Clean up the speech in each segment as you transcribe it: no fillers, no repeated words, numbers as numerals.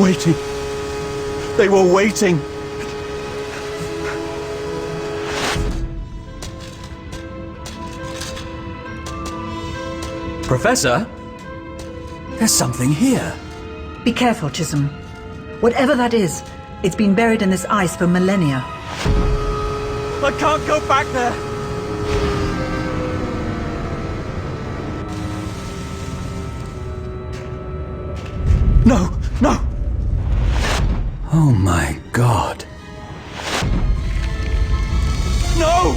Waiting. They were waiting. Professor? There's something here. Be careful, Chisholm. Whatever that is, it's been buried in this ice for millennia. I can't go back there. No, no. Oh my God. No!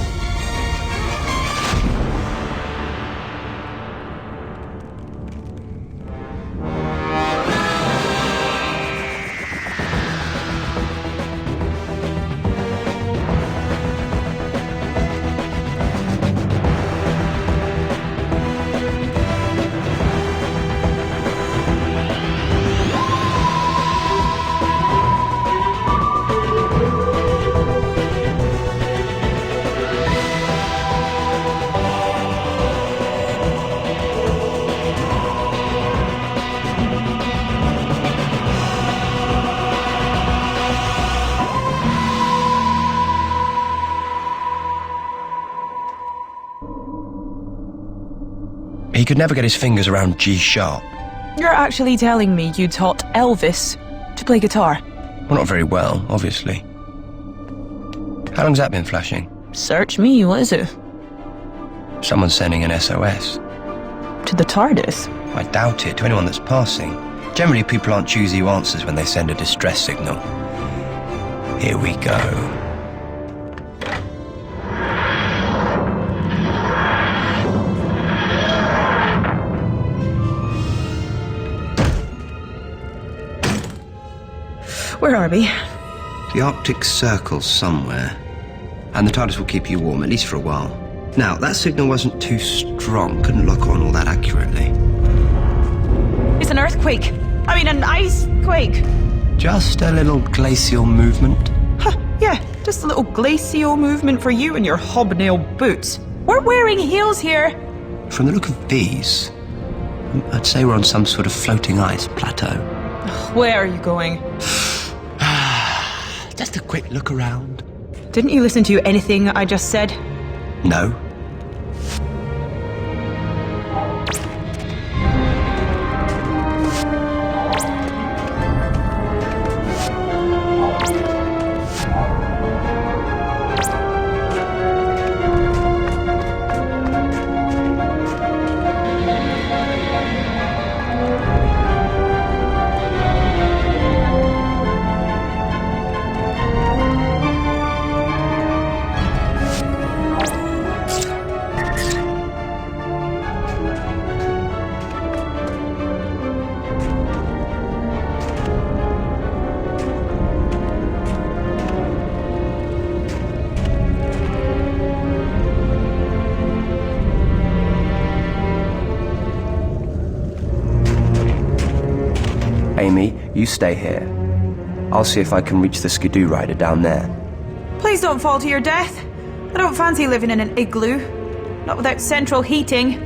He could never get his fingers around G sharp. You're actually telling me you taught Elvis to play guitar? Well, not very well, obviously. How long's that been flashing? Search me, what is it? Someone's sending an SOS. To the TARDIS? I doubt it, to anyone that's passing. Generally, people aren't choosy who answers when they send a distress signal. Here we go. Where are we? The Arctic Circle's somewhere. And the TARDIS will keep you warm, at least for a while. Now, that signal wasn't too strong, couldn't lock on all that accurately. It's an earthquake. I mean, an ice quake. Just a little glacial movement. Huh, yeah, just a little glacial movement for you and your hobnail boots. We're wearing heels here. From the look of these, I'd say we're on some sort of floating ice plateau. Where are you going? Just a quick look around. Didn't you listen to anything I just said? No. Amy, you stay here. I'll see if I can reach the skidoo rider down there. Please don't fall to your death. I don't fancy living in an igloo. Not without central heating.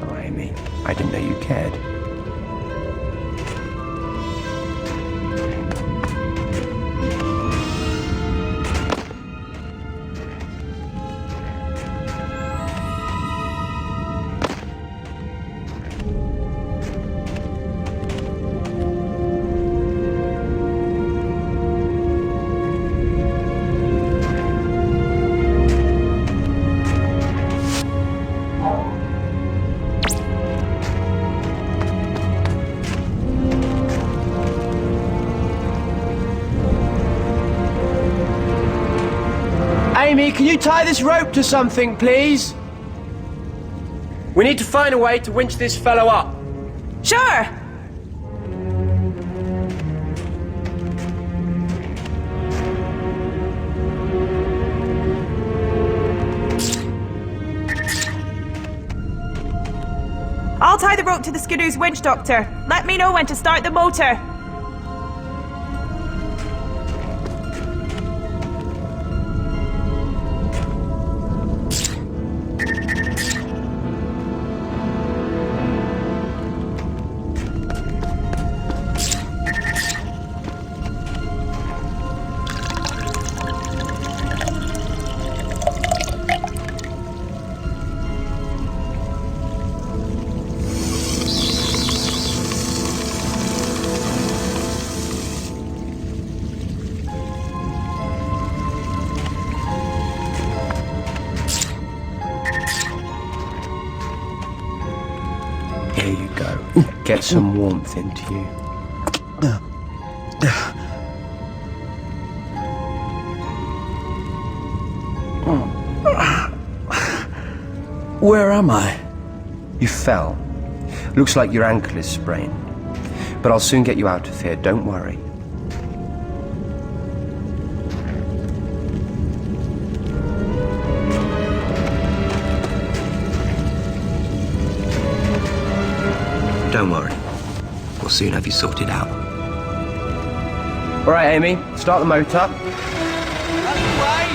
Oh, Amy, I didn't know you cared. Amy, can you tie this rope to something, please? We need to find a way to winch this fellow up. Sure! I'll tie the rope to the skidoo's winch, Doctor. Let me know when to start the motor. There you go. Get some warmth into you. Where am I? You fell. Looks like your ankle is sprained. But I'll soon get you out of here, don't worry. Don't worry. We'll soon have you sorted out. All right, Amy, start the motor. Underway!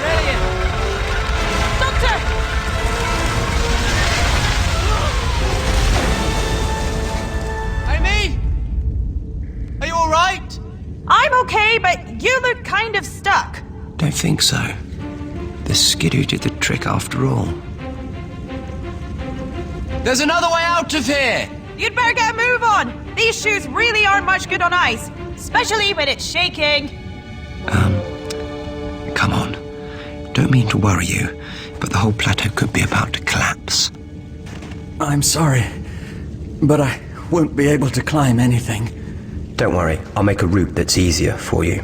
Brilliant! Doctor! Amy? Are you alright? I'm okay, but you look kind of stuck. Don't think so. The skidoo did the trick after all. There's another way out of here! You'd better get a move on. These shoes really aren't much good on ice, especially when it's shaking. Come on. Don't mean to worry you, but the whole plateau could be about to collapse. I'm sorry, but I won't be able to climb anything. Don't worry, I'll make a route that's easier for you.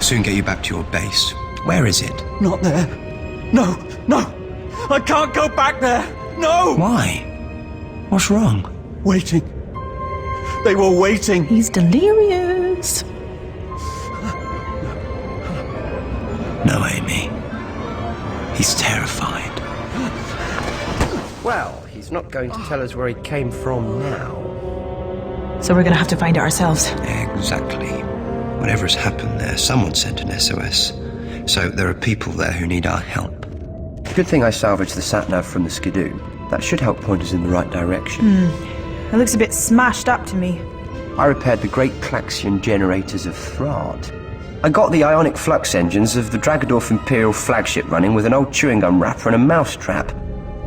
Soon get you back to your base. Where is it? Not there. No, no! I can't go back there! No! Why? What's wrong? Waiting. They were waiting. He's delirious. No, Amy. He's terrified. Well, he's not going to tell us where he came from now. So we're gonna have to find it ourselves. Exactly. Whatever's happened there, someone sent an SOS. So there are people there who need our help. Good thing I salvaged the sat-nav from the skidoo. That should help point us in the right direction. It looks a bit smashed up to me. I repaired the great Klaxion generators of Thrard. I got the ionic flux engines of the Dragodorf Imperial flagship running with an old chewing gum wrapper and a mousetrap.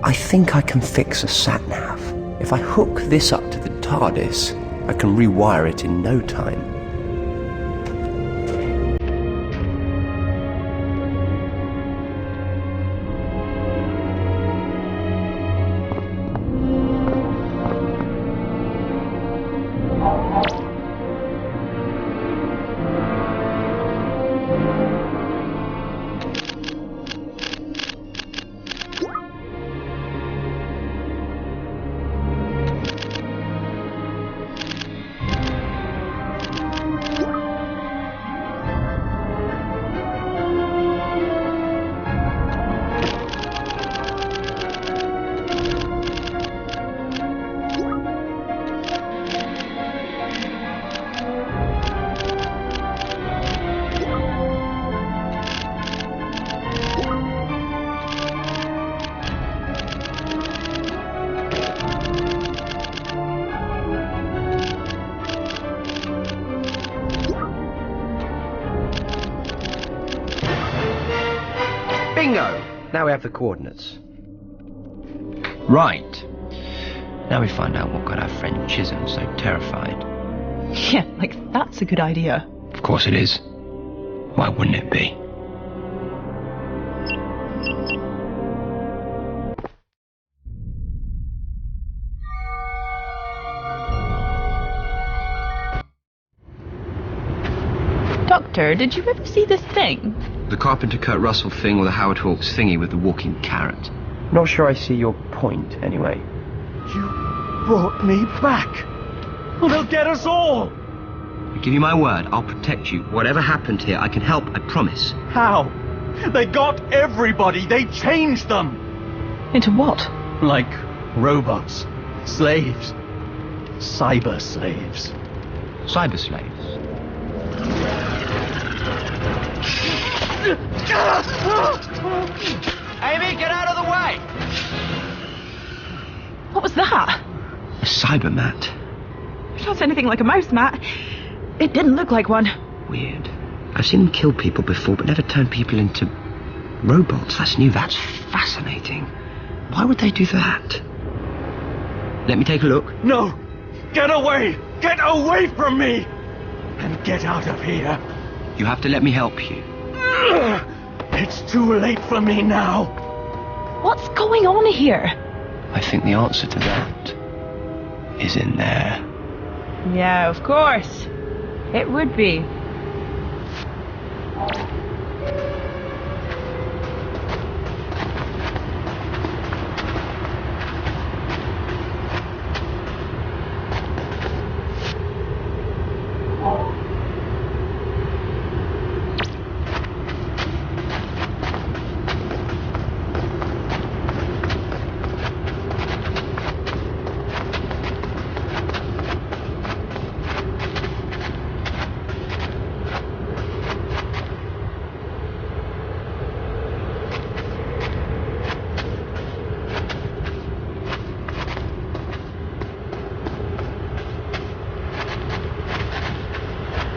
I think I can fix a sat-nav. If I hook this up to the TARDIS, I can rewire it in no time. Bingo! Now we have the coordinates. Right. Now we find out what got our friend Chisholm so terrified. Yeah, like that's a good idea. Of course it is. Why wouldn't it be? Doctor, did you ever see this thing? The Carpenter Kurt Russell thing or the Howard Hawks thingy with the walking carrot? Not sure I see your point, anyway. You brought me back. Well, they'll get us all. I give you my word, I'll protect you. Whatever happened here, I can help, I promise. How? They got everybody. They changed them. Into what? Like robots, slaves, cyber slaves. Cyber slaves. Amy, get out of the way! What was that? A cyber mat. It's not anything like a mouse, Matt. It didn't look like one. Weird. I've seen them kill people before, but never turn people into robots. That's new. That's fascinating. Why would they do that? Let me take a look. No! Get away! Get away from me! And get out of here. You have to let me help you. It's too late for me now. What's going on here? I think the answer to that is in there. Yeah, of course. It would be.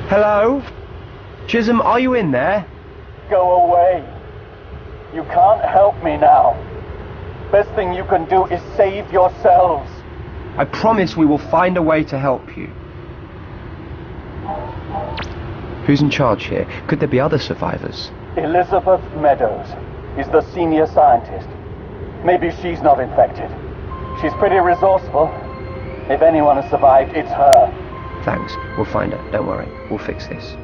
Hello? Chisholm, are you in there? Go away. You can't help me now. Best thing you can do is save yourselves. I promise we will find a way to help you. Who's in charge here? Could there be other survivors? Elizabeth Meadows is the senior scientist. Maybe she's not infected. She's pretty resourceful. If anyone has survived, it's her. Thanks. We'll find her. Don't worry. We'll fix this.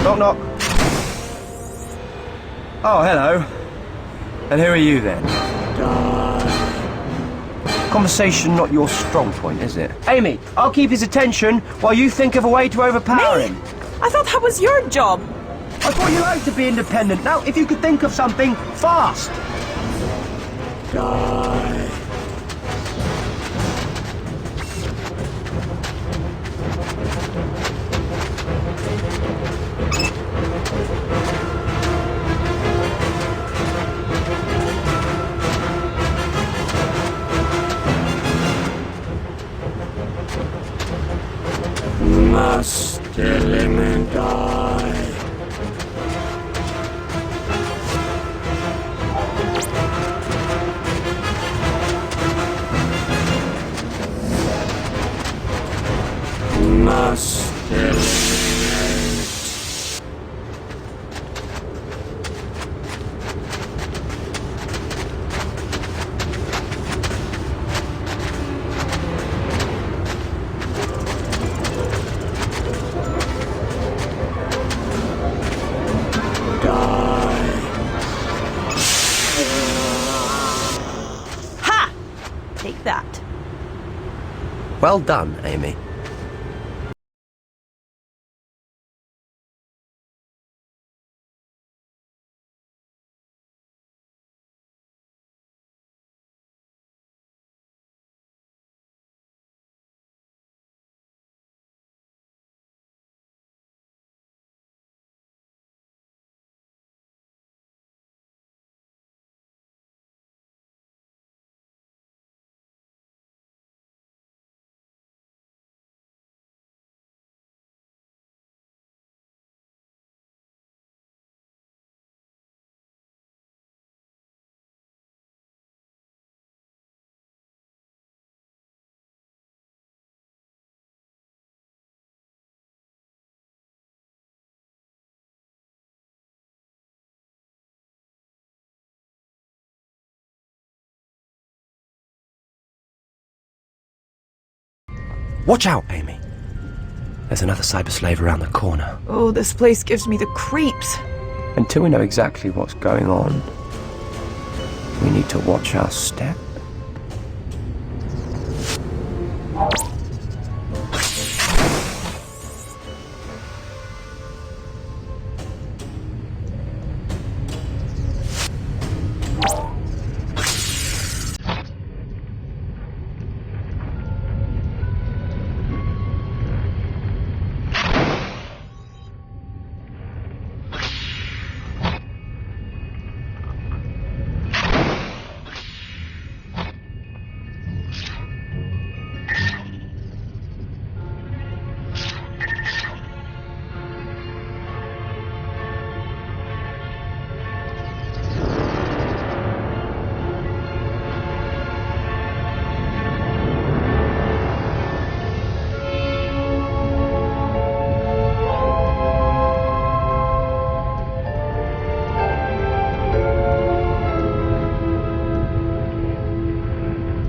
Knock, knock. Oh, hello. And who are you then? Conversation not your strong point, is it? Amy, I'll keep his attention while you think of a way to overpower him. I thought that was your job. I thought you liked to be independent. Now, if you could think of something fast. Must eliminate die. Must eliminate. Ha! Take that. Well done, Amy. Watch out, Amy. There's another cyber slave around the corner. Oh, this place gives me the creeps. Until we know exactly what's going on, we need to watch our step.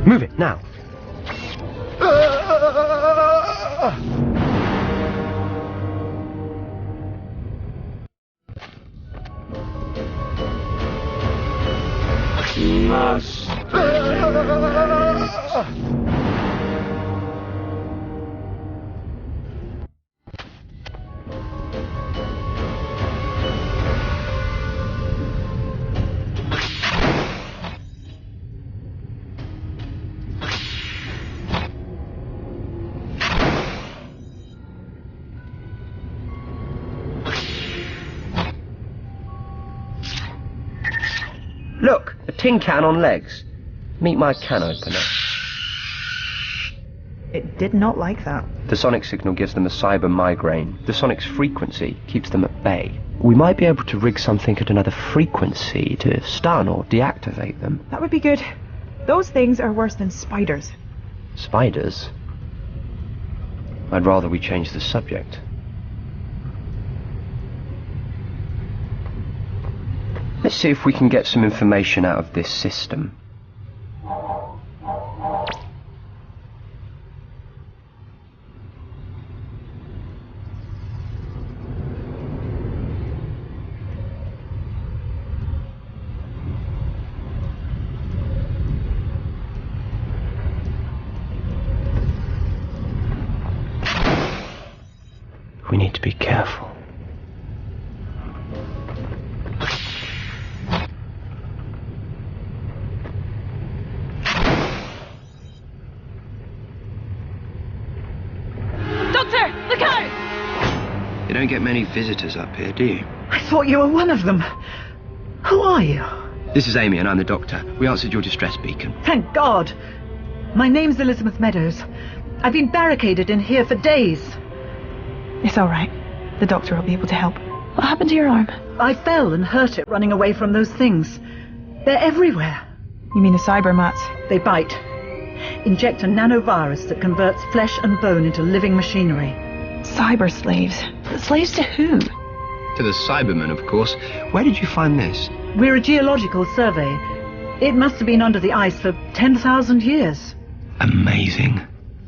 Move it, now. Must eliminate. Look, a tin can on legs. Meet my can opener. It did not like that. The sonic signal gives them a cyber migraine. The sonic's frequency keeps them at bay. We might be able to rig something at another frequency to stun or deactivate them. That would be good. Those things are worse than spiders. Spiders? I'd rather we change the subject. Let's see if we can get some information out of this system. We need to be careful. don't get many visitors up here, do you? I thought you were one of them. Who are you? This is Amy and I'm the doctor. We answered your distress beacon. Thank God. My name's Elizabeth Meadows. I've been barricaded in here for days. It's all right. The doctor will be able to help. What happened to your arm? I fell and hurt it running away from those things. They're everywhere. You mean the cybermats? They bite. Inject a nanovirus that converts flesh and bone into living machinery. Cyber slaves. Slaves to who? To the Cybermen, of course. Where did you find this? We're a geological survey. It must have been under the ice for 10,000 years. Amazing.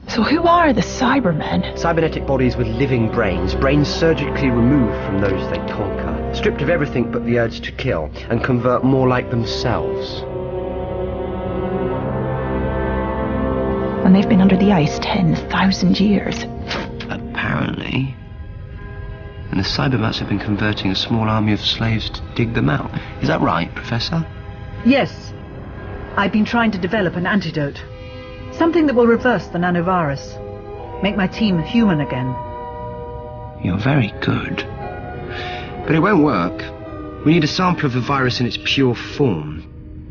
So who are the Cybermen? Cybernetic bodies with living brains, brains surgically removed from those they conquer, stripped of everything but the urge to kill, and convert more like themselves. And they've been under the ice 10,000 years. Apparently. And the Cybermats have been converting a small army of slaves to dig them out. Is that right, Professor? Yes. I've been trying to develop an antidote. Something that will reverse the nanovirus. Make my team human again. You're very good. But it won't work. We need a sample of the virus in its pure form.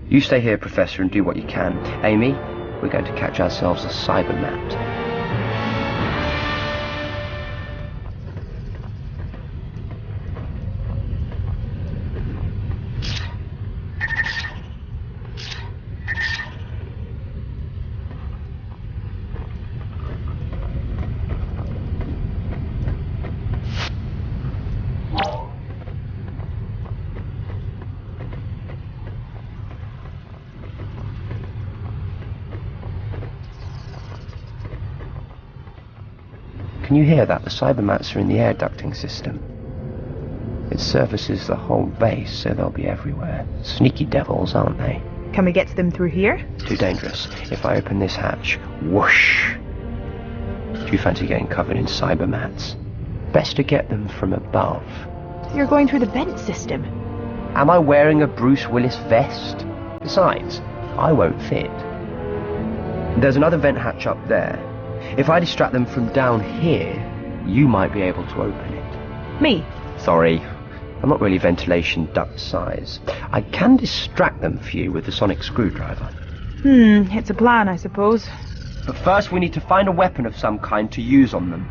You stay here, Professor, and do what you can. Amy, we're going to catch ourselves a cybermat. Can you hear that? The cybermats are in the air ducting system. It surfaces the whole base, so they'll be everywhere. Sneaky devils, aren't they? Can we get to them through here? Too dangerous. If I open this hatch, whoosh! Do you fancy getting covered in cybermats? Best to get them from above. You're going through the vent system. Am I wearing a Bruce Willis vest? Besides, I won't fit. There's another vent hatch up there. If I distract them from down here, you might be able to open it. Me? Sorry, I'm not really ventilation duct size. I can distract them for you with the sonic screwdriver. It's a plan, I suppose. But first we need to find a weapon of some kind to use on them.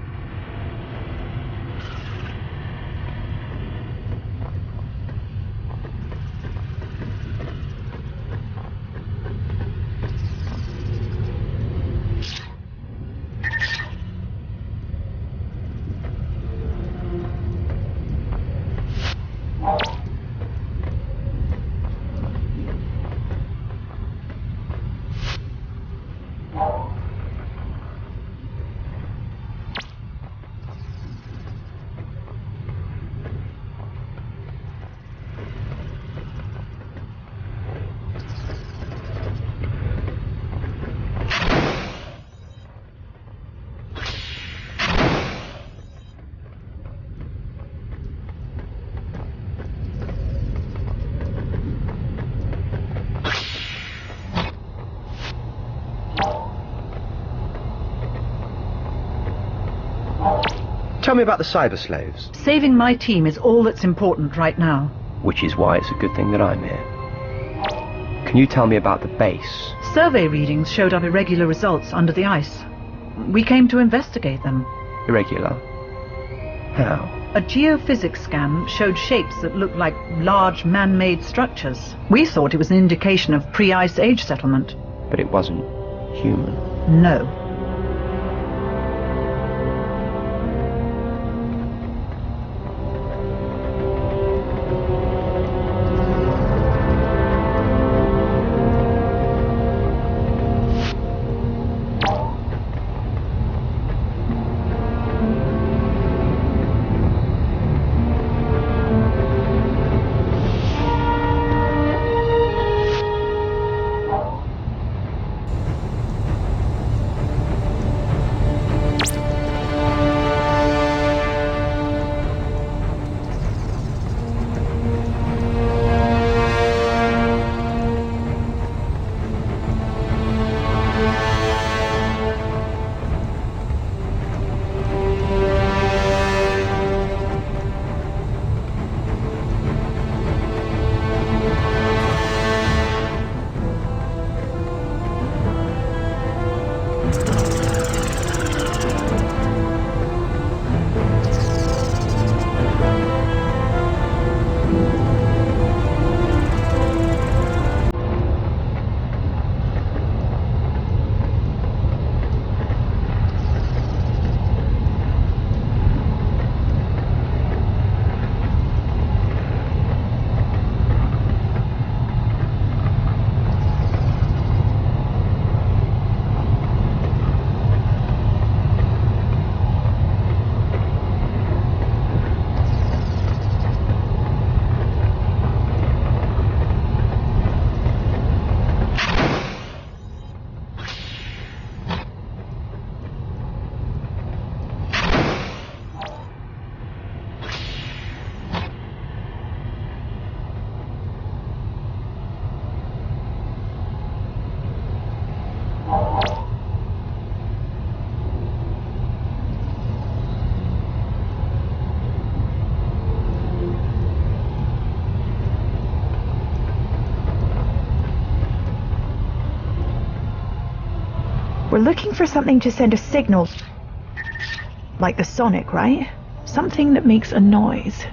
Tell me about the cyber slaves. Saving my team is all that's important right now. Which is why it's a good thing that I'm here. Can you tell me about the base? Survey readings showed up irregular results under the ice. We came to investigate them. Irregular? How? A geophysics scan showed shapes that looked like large man-made structures. We thought it was an indication of pre-ice age settlement. But it wasn't human. No. looking for something to send a signal. Like the sonic, right? Something that makes a noise.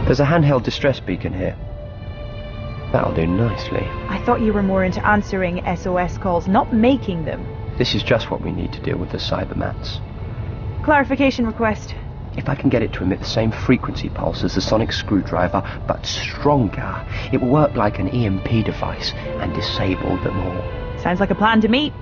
There's a handheld distress beacon here. That'll do nicely. I thought you were more into answering SOS calls, not making them. This is just what we need to deal with the Cybermats. Clarification request. If I can get it to emit the same frequency pulse as the sonic screwdriver, but stronger, it will work like an EMP device and disable them all. Sounds like a plan to me.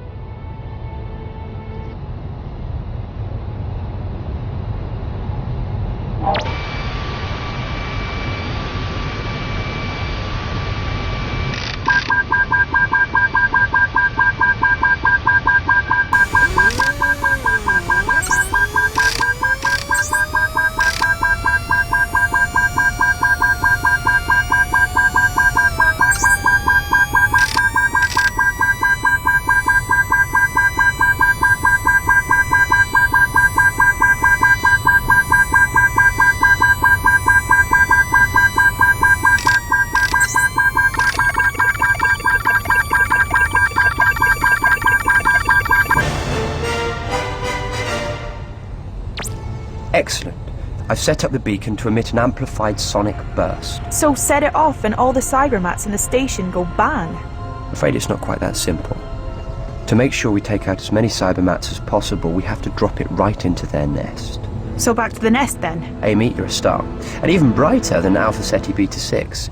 Excellent. I've set up the beacon to emit an amplified sonic burst. So set it off and all the Cybermats in the station go bang. I'm afraid it's not quite that simple. To make sure we take out as many Cybermats as possible, we have to drop it right into their nest. So back to the nest then. Amy, you're a star. And even brighter than Alpha Ceti Beta 6.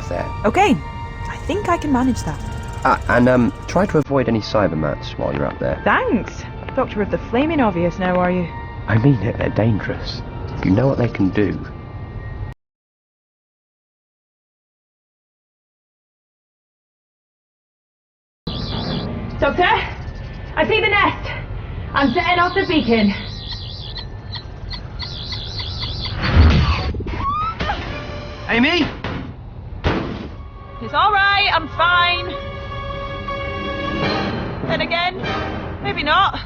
There. Okay, I think I can manage that. And try to avoid any Cybermats while you're up there. Thanks. Doctor of the flaming obvious now, are you? I mean it, they're dangerous. You know what they can do. Doctor, I see the nest. I'm setting off the beacon. Amy? It's alright, I'm fine. Then again, maybe not.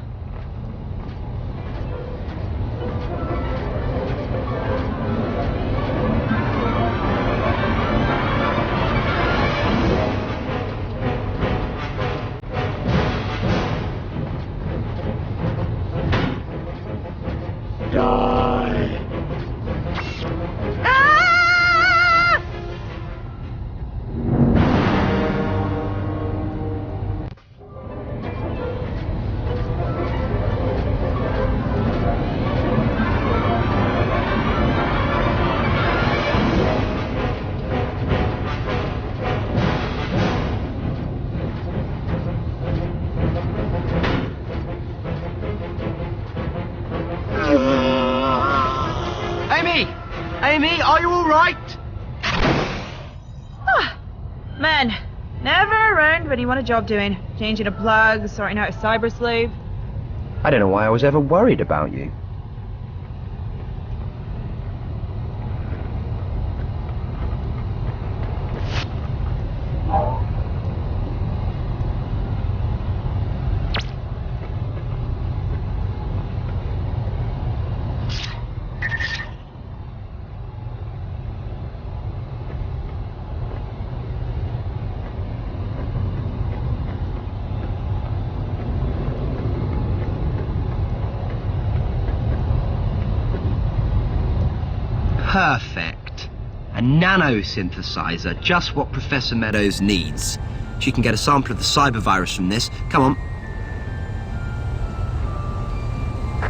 Amy, are you alright? Man, never around when you want a job doing. Changing a plug, sorting out a cyber slave. I don't know why I was ever worried about you. Perfect. A nanosynthesizer, just what Professor Meadows needs. She can get a sample of the cybervirus from this. Come on.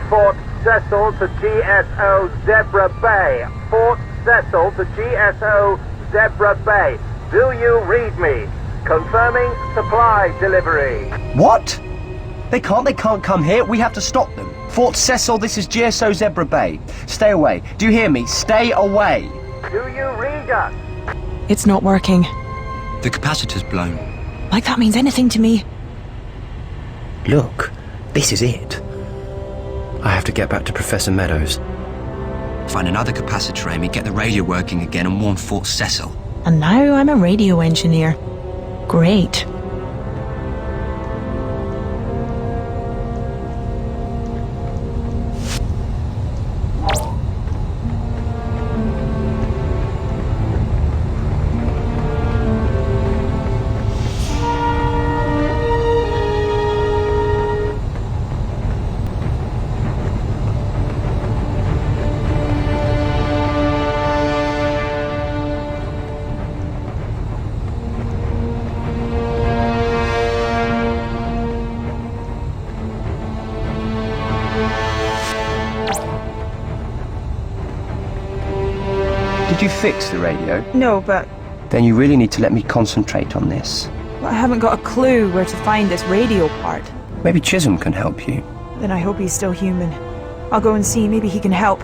Fort Cecil to GSO Zebra Bay. Fort Cecil to GSO Zebra Bay. Do you read me? Confirming supply delivery. What? They can't come here. We have to stop them. Fort Cecil, this is GSO Zebra Bay. Stay away. Do you hear me? Stay away. Do you read us? It's not working. The capacitor's blown. Like that means anything to me. Look, this is it. I have to get back to Professor Meadows. Find another capacitor, Amy, get the radio working again and warn Fort Cecil. And now I'm a radio engineer. Great. Did you fix the radio? No, but Then you really need to let me concentrate on this. I haven't got a clue where to find this radio part. Maybe Chisholm can help you. Then I hope he's still human. I'll go and see, maybe he can help.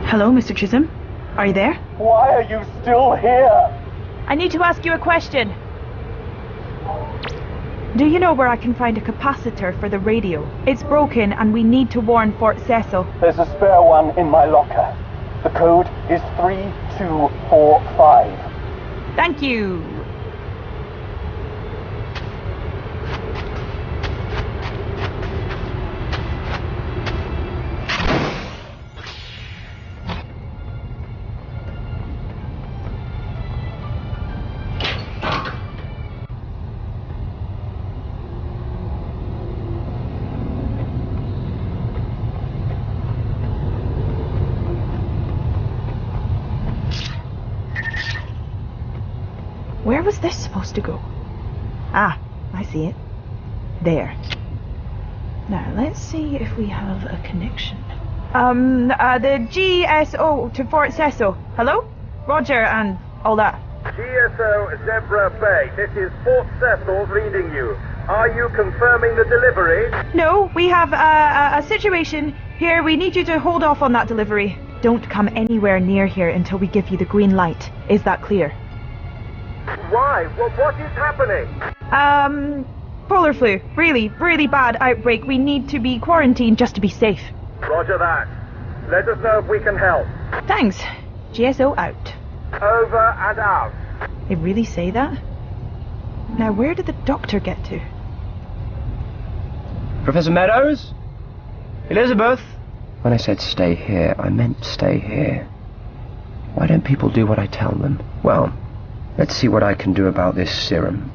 Hello, Mr. Chisholm. Are you there? Why are you still here? I need to ask you a question. Do you know where I can find a capacitor for the radio? It's broken and we need to warn Fort Cecil. There's a spare one in my locker. The code is 3245. Thank you. Where was this supposed to go? Ah, I see it. There. Now, let's see if we have a connection. The GSO to Fort Cecil. Hello? Roger, and all that. GSO Zebra Bay, this is Fort Cecil reading you. Are you confirming the delivery? No, we have a situation here. We need you to hold off on that delivery. Don't come anywhere near here until we give you the green light. Is that clear? Why? Well, what is happening? Polar flu. Really, really bad outbreak. We need to be quarantined just to be safe. Roger that. Let us know if we can help. Thanks. GSO out. Over and out. They really say that? Now, where did the doctor get to? Professor Meadows? Elizabeth? When I said stay here, I meant stay here. Why don't people do what I tell them? Well, let's see what I can do about this serum.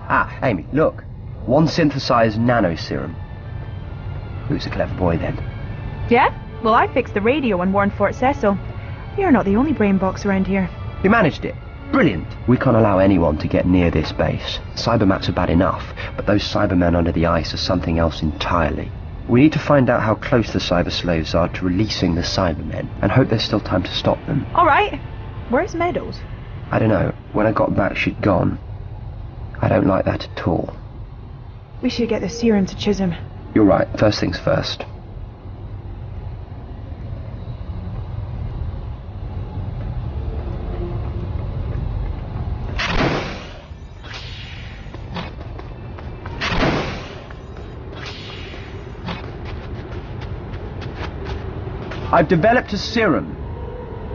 Ah, Amy, look. One synthesized nano serum. Who's a clever boy then? Yeah? Well, I fixed the radio and warned Fort Cecil. You're not the only brain box around here. You managed it. Brilliant. We can't allow anyone to get near this base. Cybermats are bad enough, but those Cybermen under the ice are something else entirely. We need to find out how close the cyber slaves are to releasing the Cybermen, and hope there's still time to stop them. All right. Where's Meadows? I don't know. When I got back, she'd gone. I don't like that at all. We should get the serum to Chisholm. You're right. First things first. I've developed a serum.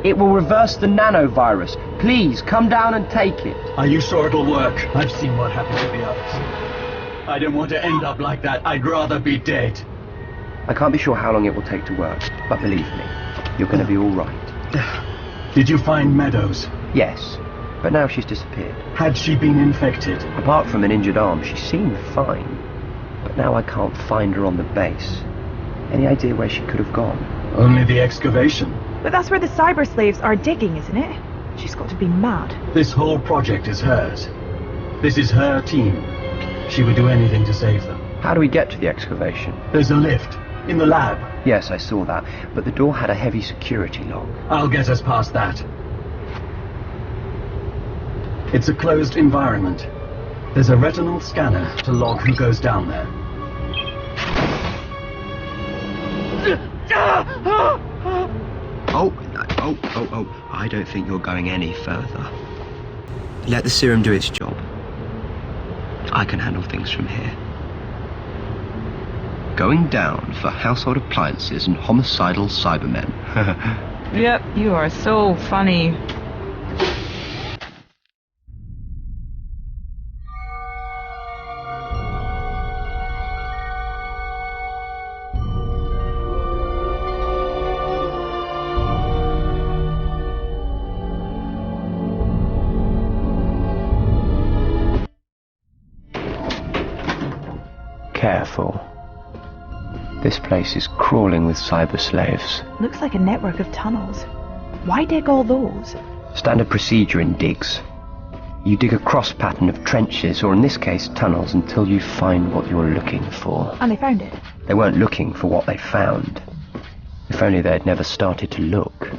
It will reverse the nanovirus. Please, come down and take it. Are you sure it'll work? I've seen what happened to the others. I don't want to end up like that. I'd rather be dead. I can't be sure how long it will take to work, but believe me, you're going to be all right. Did you find Meadows? Yes, but now she's disappeared. Had she been infected? Apart from an injured arm, she seemed fine. But now I can't find her on the base. Any idea where she could have gone? Only the excavation. But that's where the cyber slaves are digging, isn't it? She's got to be mad. This whole project is hers. This is her team. She would do anything to save them. How do we get to the excavation? There's a lift. In the lab. Yes, I saw that, but the door had a heavy security lock. I'll get us past that. It's a closed environment. There's a retinal scanner to log who goes down there. Oh, I don't think you're going any further. Let the serum do its job. I can handle things from here. Going down for household appliances and homicidal Cybermen. Yep, you are so funny. Careful. This place is crawling with cyber slaves. Looks like a network of tunnels. Why dig all those? Standard procedure in digs. You dig a cross pattern of trenches, or in this case tunnels, until you find what you're looking for. And they found it. They weren't looking for what they found. If only they'd never started to look.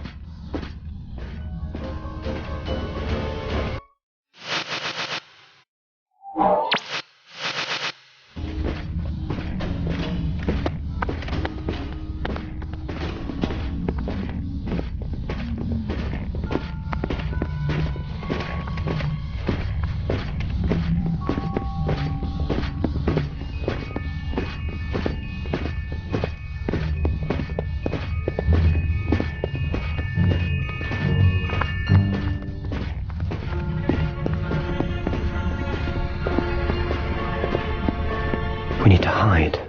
We need to hide.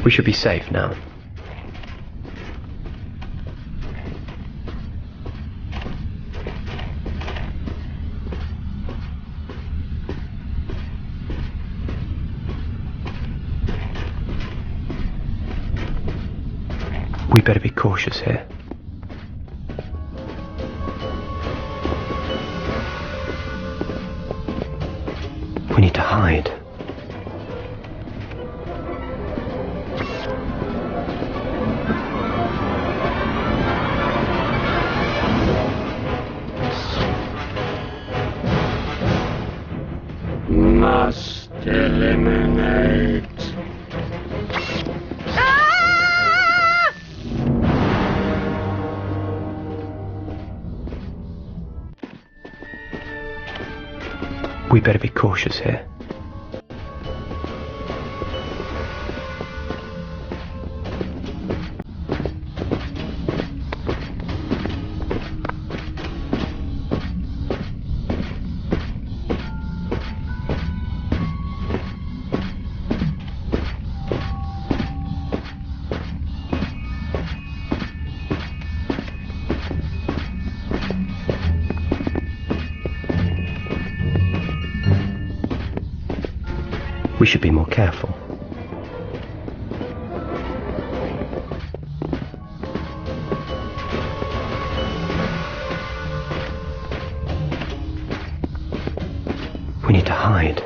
We should be safe now. better be cautious here. We need to hide. Must eliminate. We better be cautious here. We should be more careful. We need to hide.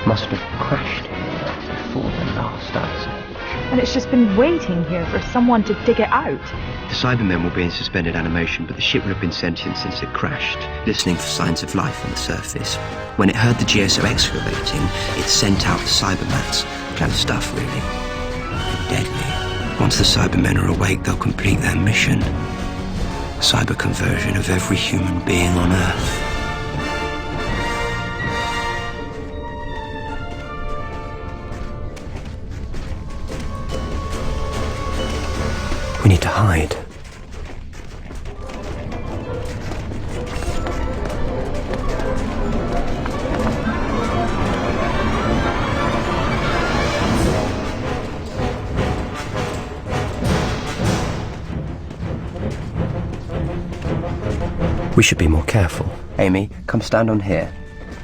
Must have crashed here before the last ice age. And it's just been waiting here for someone to dig it out. The Cybermen will be in suspended animation, but the ship will have been sentient since it crashed, listening for signs of life on the surface. When it heard the GSO excavating, it sent out the Cybermats. Clever stuff, really. And deadly. Once the Cybermen are awake, they'll complete their mission. Cyber conversion of every human being on Earth. We need to hide. We should be more careful. Amy, come stand on here.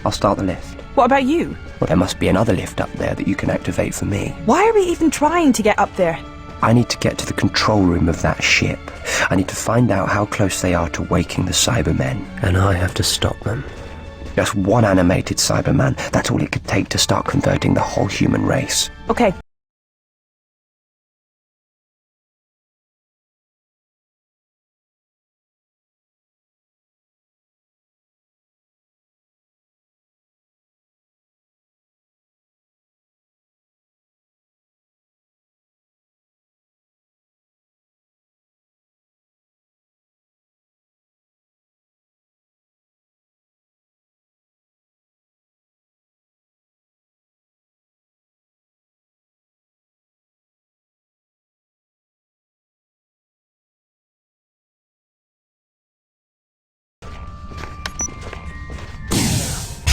I'll start the lift. What about you? Well, there must be another lift up there that you can activate for me. Why are we even trying to get up there? I need to get to the control room of that ship. I need to find out how close they are to waking the Cybermen. And I have to stop them. Just one animated Cyberman. That's all it could take to start converting the whole human race. Okay.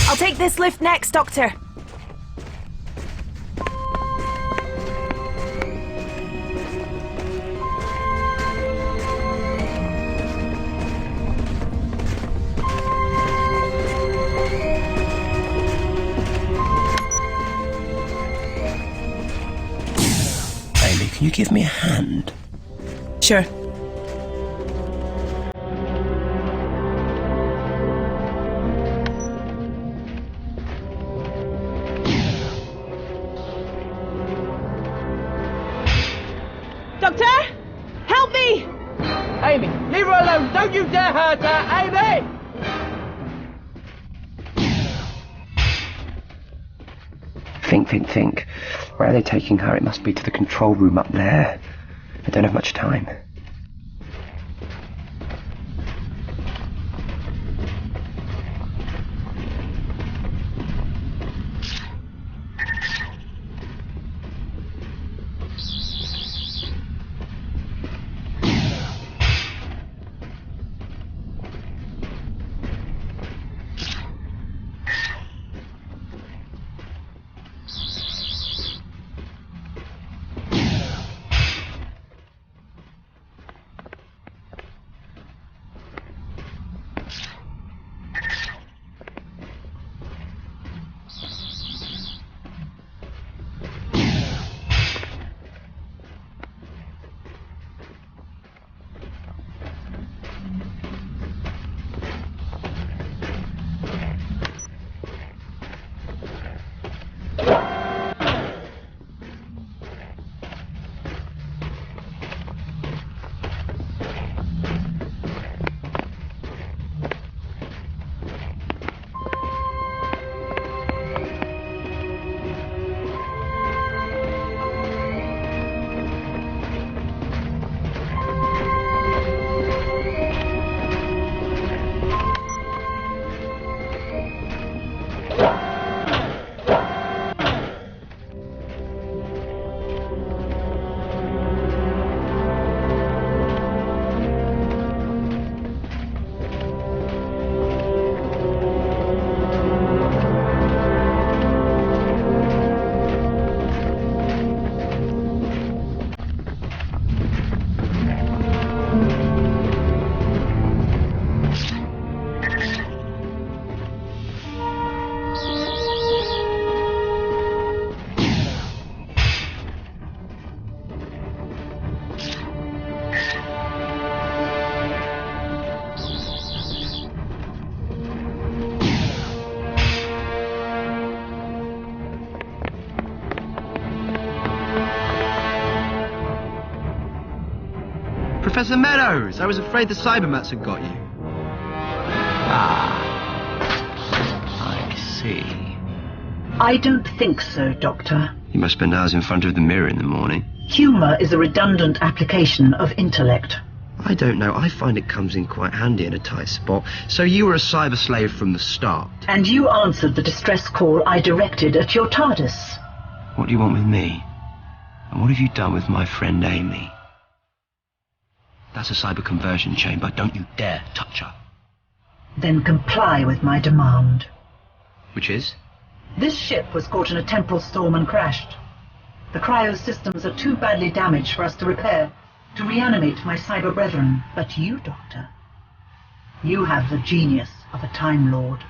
I'll take this lift next, Doctor. Amy, can you give me a hand? Sure. Doctor? Help me! Amy, leave her alone. Don't you Think. Where are they taking her? It must be to the control room up there. I don't have much time. Professor Meadows! I was afraid the Cybermats had got you. Ah, I see. I don't think so, Doctor. You must spend hours in front of the mirror in the morning. Humour is a redundant application of intellect. I don't know. I find it comes in quite handy in a tight spot. So you were a cyber slave from the start. And you answered the distress call I directed at your TARDIS. What do you want with me? And what have you done with my friend Amy? That's a cyber conversion chamber. Don't you dare touch her. Then comply with my demand. Which is? This ship was caught in a temporal storm and crashed. The cryo systems are too badly damaged for us to repair, to reanimate my cyber brethren. But you, Doctor, you have the genius of a Time Lord.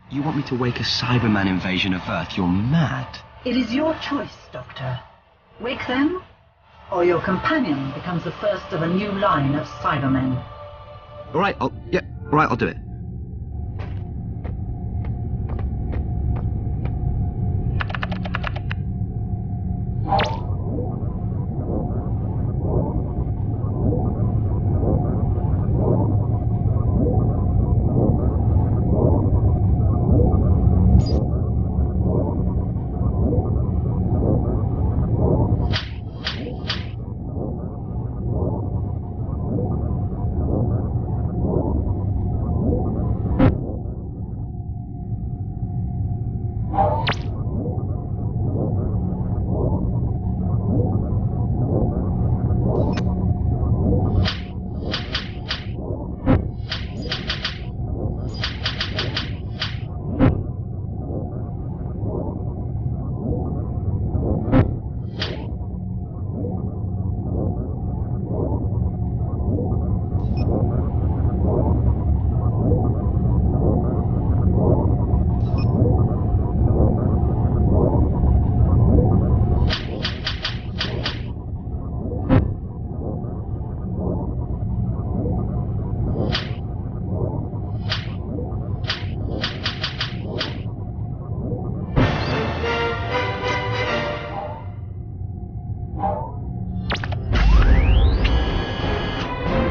You want me to wake a Cyberman invasion of Earth? You're mad. It is your choice, Doctor. Wake them, or your companion becomes the first of a new line of Cybermen. All right, I'll do it.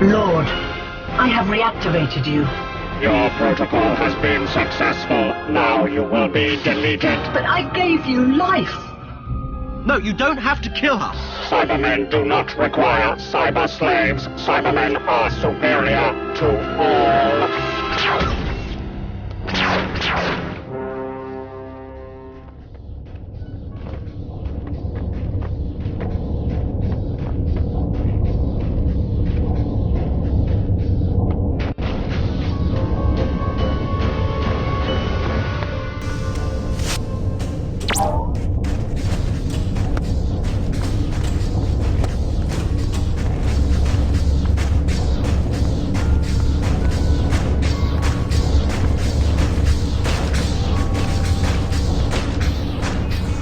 Lord, I have reactivated you. Your protocol has been successful. Now you will be deleted. But I gave you life. No, you don't have to kill us. Cybermen do not require cyber slaves. Cybermen are superior to all.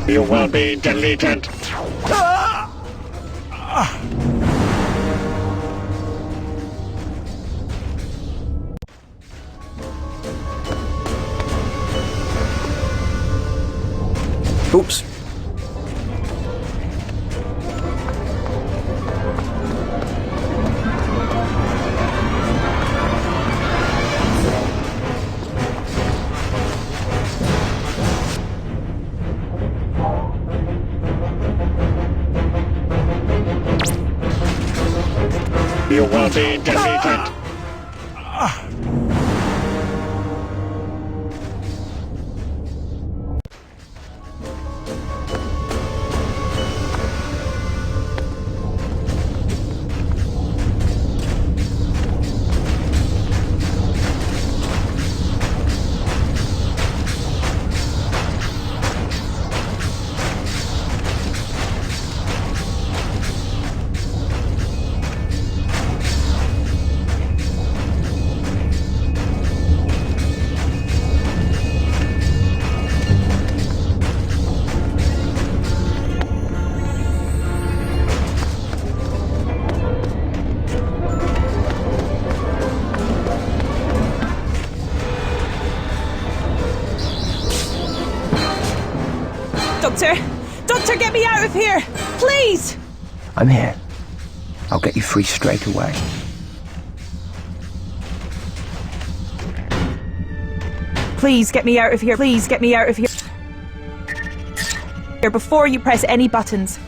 You will be deleted. Oops. You will be deleted. Doctor! Doctor, get me out of here! Please! I'm here. I'll get you free straight away. Please get me out of here. Please get me out of here. Before you press any buttons.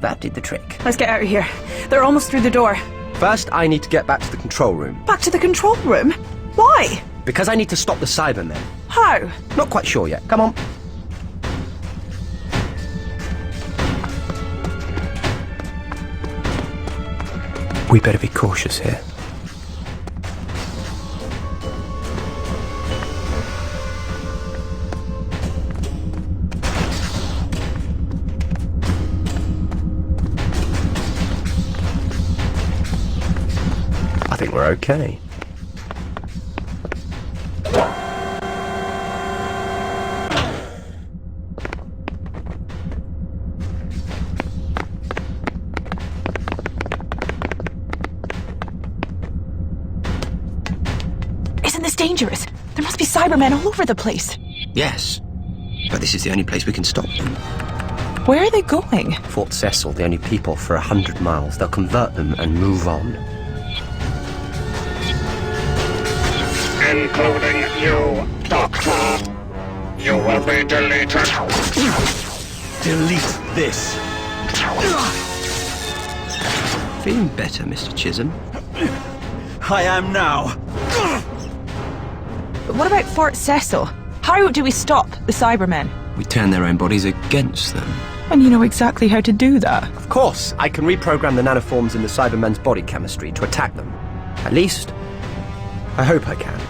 That did the trick. Let's get out of here. They're almost through the door. First, I need to get back to the control room. Back to the control room? Why? Because I need to stop the Cybermen. How? Not quite sure yet. Come on. We better be cautious here. we're okay. Isn't this dangerous? There must be Cybermen all over the place. Yes, but this is the only place we can stop them. Where are they going? Fort Cecil, the only people for 100 miles. They'll convert them and move on. Including you, Doctor. You will be deleted. Delete this. Feeling better, Mr. Chisholm? I am now. But what about Fort Cecil? How do we stop the Cybermen? We turn their own bodies against them. And you know exactly how to do that. Of course, I can reprogram the nanoforms in the Cybermen's body chemistry to attack them. At least, I hope I can.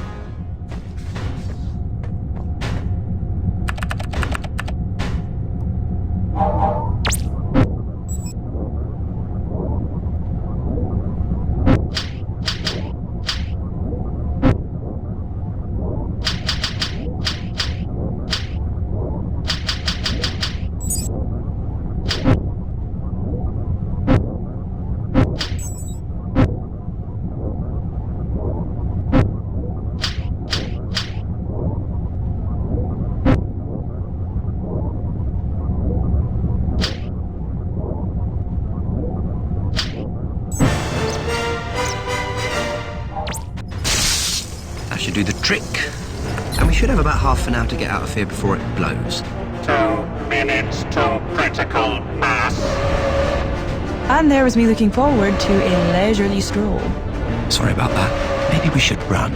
That should do the trick. And we should have about half an hour to get out of here before it blows. 2 minutes to critical mass. And there was me looking forward to a leisurely stroll. Sorry about that. Maybe we should run.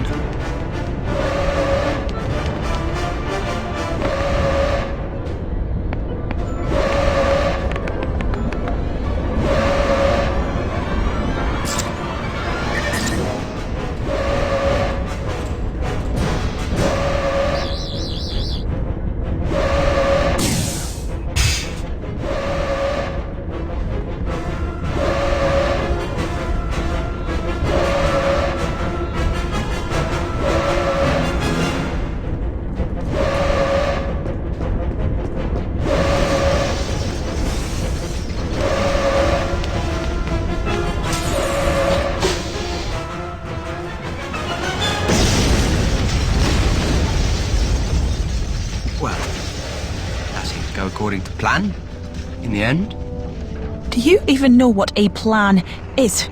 Well, that seems to go according to plan, in the end. Do you even know what a plan is?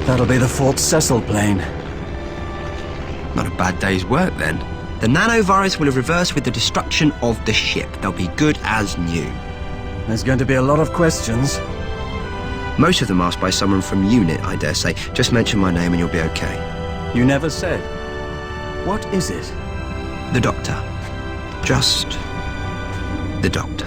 That'll be the Fort Cecil plane. Not a bad day's work, then. The nanovirus will have reversed with the destruction of the ship. They'll be good as new. There's going to be a lot of questions. Most of them asked by someone from UNIT, I dare say. Just mention my name and you'll be okay. You never said. What is it? The Doctor. Just the Doctor.